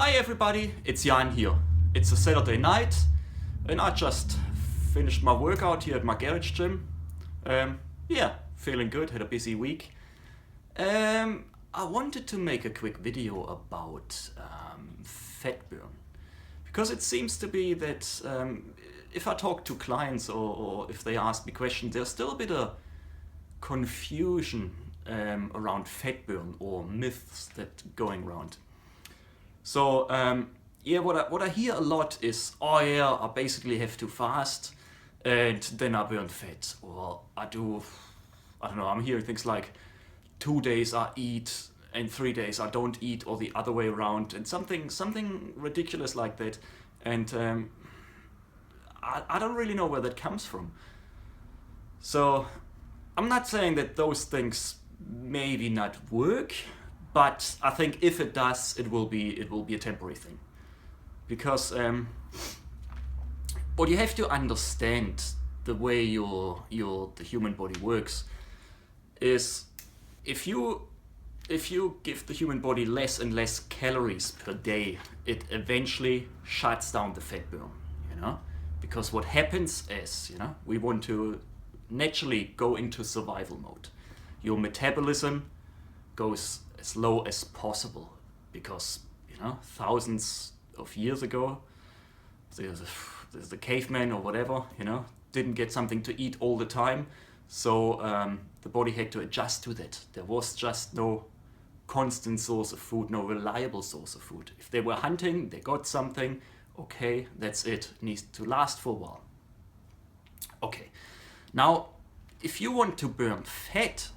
Hi everybody, it's Jan here. It's a Saturday night and I just finished my workout here at my garage gym. Yeah, feeling good, had a busy week. I wanted to make a quick video about fat burn. Because it seems to be that if I talk to clients or if they ask me questions, there's still a bit of confusion around fat burn or myths that going around. So yeah, what I hear a lot is, oh yeah, I basically have to fast and then I burn fat. Or I don't know, I'm hearing things like 2 days I eat and 3 days I don't eat, or the other way around, and something ridiculous like that. And I don't really know where that comes from. So I'm not saying that those things maybe not work, but I think if it does, it will be a temporary thing. Because what you have to understand, the way the human body works, is if you give the human body less and less calories per day, it eventually shuts down the fat burn, because what happens is, we want to naturally go into survival mode. Your metabolism goes as low as possible because, thousands of years ago, there's the caveman or whatever, didn't get something to eat all the time. So the body had to adjust to that. There was just no constant source of food, no reliable source of food. If they were hunting, they got something, okay, that's it. It needs to last for a while. Okay, now if you want to burn fat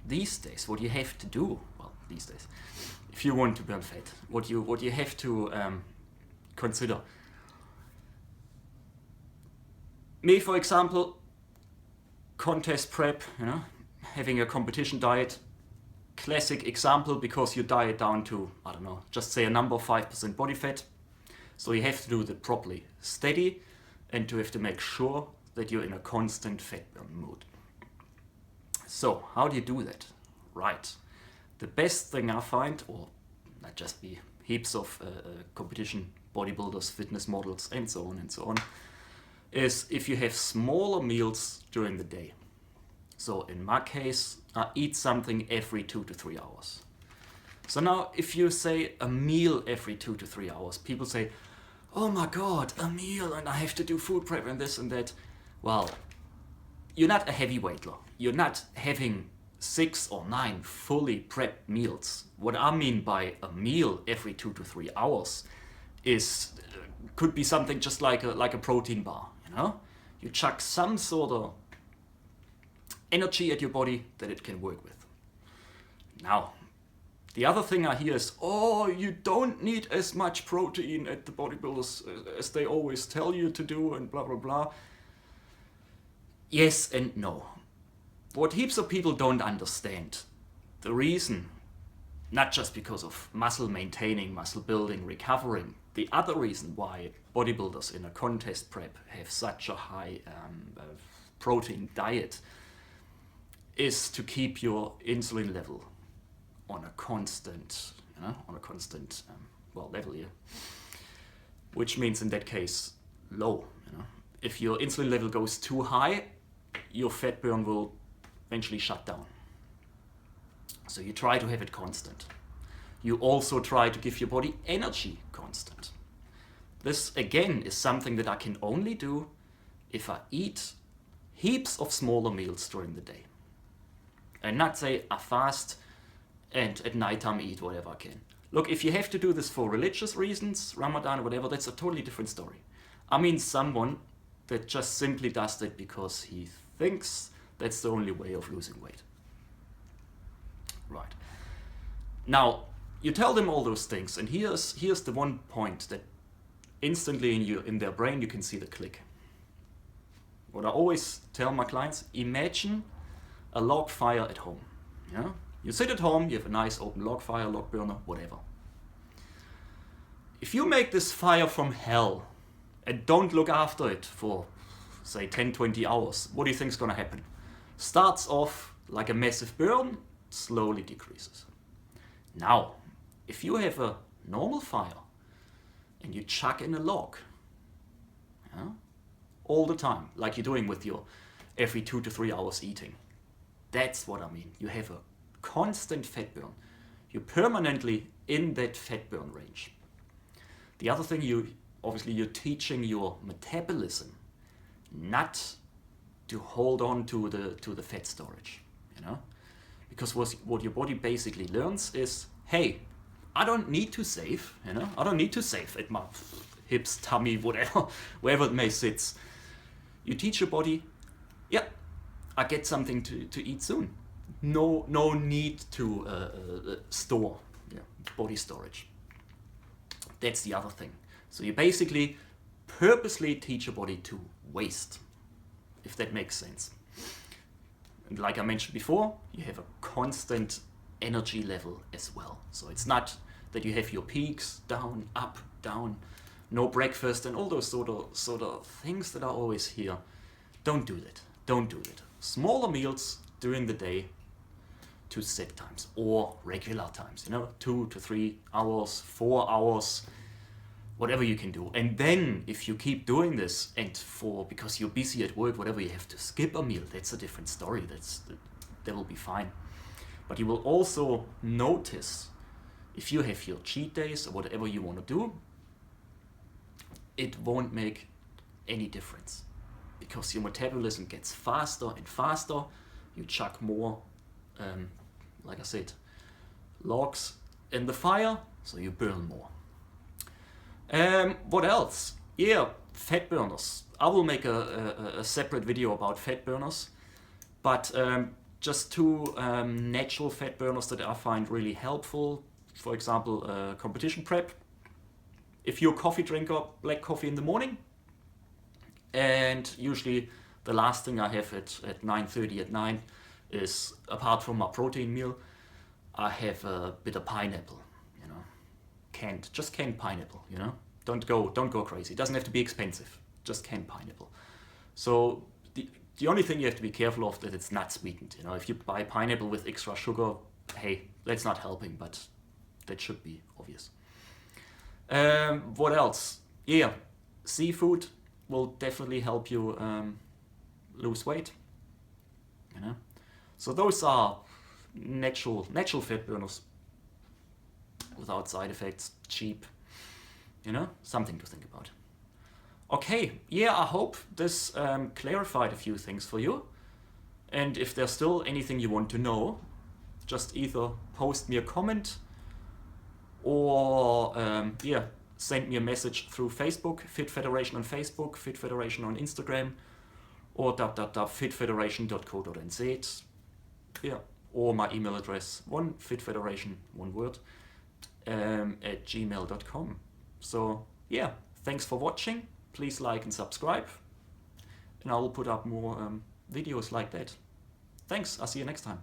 these days, what you have to do, if you want to burn fat, what you have to consider. Me, for example, contest prep, having a competition diet, classic example, because you diet down to, I don't know, just say a number, 5% body fat. So you have to do that properly, steady, and you have to make sure that you're in a constant fat burn mode. So how do you do that? Right. The best thing I find, or not just me, heaps of competition bodybuilders, fitness models, and so on, is if you have smaller meals during the day. So in my case, I eat something every 2 to 3 hours. So now if you say a meal every 2 to 3 hours, people say, oh my God, a meal and I have to do food prep and this and that. Well, you're not a heavyweighter. You're not having 6 or 9 fully prepped meals. What I mean by a meal every 2 to 3 hours is could be something just like a protein bar. You chuck some sort of energy at your body that it can work with. Now, the other thing I hear is, oh, you don't need as much protein at the bodybuilders as they always tell you to do, and blah blah blah. Yes and no. What heaps of people don't understand, the reason, not just because of muscle maintaining, muscle building, recovering, the other reason why bodybuilders in a contest prep have such a high protein diet is to keep your insulin level on a constant, level here. Which means in that case, low. If your insulin level goes too high, your fat burn will eventually shut down. So you try to have it constant. You also try to give your body energy constant. This again is something that I can only do if I eat heaps of smaller meals during the day. And not say I fast and at nighttime eat whatever I can. Look, if you have to do this for religious reasons, Ramadan or whatever, that's a totally different story. I mean someone that just simply does that because he thinks that's the only way of losing weight. Right. Now, you tell them all those things, and here's the one point that instantly in their brain you can see the click. What I always tell my clients, imagine a log fire at home. You sit at home, you have a nice open log fire, log burner, whatever. If you make this fire from hell and don't look after it for, say, 10, 20 hours, what do you think is going to happen? Starts off like a massive burn, slowly decreases. Now, if you have a normal fire, and you chuck in a log, yeah? All the time, like you're doing with your every 2 to 3 hours eating. That's what I mean. You have a constant fat burn. You're permanently in that fat burn range. The other thing, you're teaching your metabolism not to hold on to the fat storage, you know? Because what your body basically learns is, hey, I don't need to save, you know? I don't need to save at my hips, tummy, whatever, wherever it may sit. You teach your body, yeah, I get something to eat soon. No need to store, yeah, body storage. That's the other thing. So you basically purposely teach your body to waste, if that makes sense. And like I mentioned before, you have a constant energy level as well. So it's not that you have your peaks, down, up, down, no breakfast, and all those sort of things that are always here. Don't do that. Don't do that. Smaller meals during the day to set times or regular times, you know, 2 to 3 hours, 4 hours, whatever you can do. And then if you keep doing this because you're busy at work, whatever, you have to skip a meal, that's a different story. That will be fine. But you will also notice if you have your cheat days or whatever you want to do, it won't make any difference because your metabolism gets faster and faster. You chuck more, like I said, logs in the fire, so you burn more. What else? Yeah, fat burners. I will make a separate video about fat burners, but just two natural fat burners that I find really helpful. For example, competition prep. If you're a coffee drinker, black coffee in the morning, and usually the last thing I have at 9:30 at night is, apart from my protein meal, I have a bit of pineapple, you know, just canned pineapple, you know. Don't go crazy. It doesn't have to be expensive. Just canned pineapple. So the only thing you have to be careful of that it's not sweetened. You know, if you buy pineapple with extra sugar, hey, that's not helping, but that should be obvious. What else? Yeah, seafood will definitely help you lose weight. You know, so those are natural fat burners without side effects, cheap. You know, something to think about. Okay, yeah, I hope this clarified a few things for you. And if there's still anything you want to know, just either post me a comment or send me a message through Facebook, Fit Federation on Facebook, Fit Federation on Instagram, or www.fitfederation.co.nz. Yeah, or my email address, fitfederation, one word, at gmail.com. So yeah, thanks for watching. Please like and subscribe, and I will put up more videos like that. Thanks, I'll see you next time.